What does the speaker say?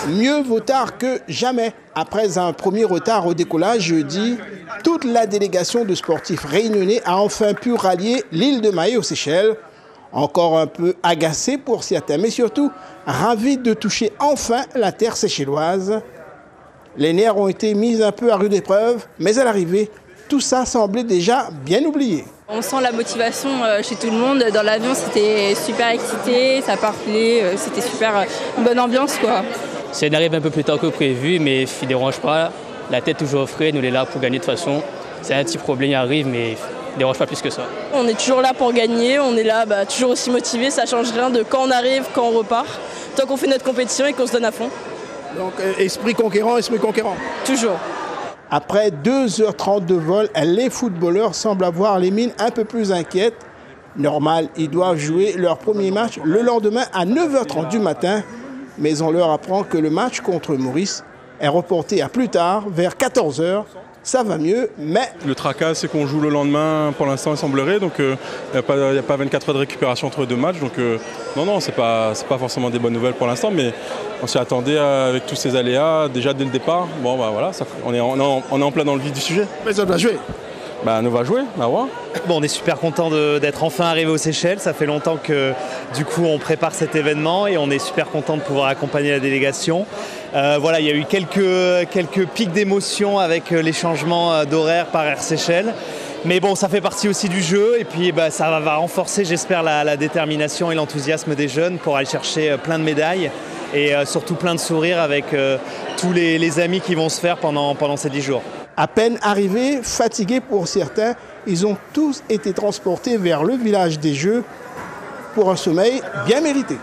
Mieux vaut tard que jamais. Après un premier retard au décollage jeudi, toute la délégation de sportifs réunionnais a enfin pu rallier l'île de Mahé aux Seychelles. Encore un peu agacé pour certains, mais surtout ravis de toucher enfin la terre séchelloise. Les nerfs ont été mis un peu à rude épreuve, mais à l'arrivée, tout ça semblait déjà bien oublié. On sent la motivation chez tout le monde. Dans l'avion, c'était super excité, ça parlait, c'était super, une bonne ambiance, quoi. C'est arrive un peu plus tard que prévu, mais il ne dérange pas. La tête toujours frais, nous on est là pour gagner de toute façon. C'est un petit problème, il arrive, mais il ne dérange pas plus que ça. On est toujours là pour gagner, on est là toujours aussi motivé, ça ne change rien de quand on arrive, quand on repart. Tant qu'on fait notre compétition et qu'on se donne à fond. Donc esprit conquérant. Toujours. Après 2h30 de vol, les footballeurs semblent avoir les mines un peu plus inquiètes. Normal, ils doivent jouer leur premier match le lendemain à 9h30 du matin. Mais on leur apprend que le match contre Maurice est reporté à plus tard, vers 14h. Ça va mieux, mais... Le tracas, c'est qu'on joue le lendemain, pour l'instant, il semblerait. Donc, il n'y a pas 24 heures de récupération entre deux matchs. Donc, non, c'est pas forcément des bonnes nouvelles pour l'instant. Mais on s'y attendait avec tous ces aléas, déjà dès le départ. Bon, voilà, on est en plein dans le vif du sujet. Mais ça doit jouer. On va jouer, ouais. Bon, on est super content d'être enfin arrivé aux Seychelles. Ça fait longtemps que du coup on prépare cet événement et on est super content de pouvoir accompagner la délégation. Il y a eu quelques pics d'émotion avec les changements d'horaire par Air Seychelles. Mais bon, ça fait partie aussi du jeu et puis ça va renforcer, j'espère, la détermination et l'enthousiasme des jeunes pour aller chercher plein de médailles et surtout plein de sourires avec tous les amis qui vont se faire pendant ces 10 jours. À peine arrivés, fatigués pour certains, ils ont tous été transportés vers le village des Jeux pour un sommeil bien mérité.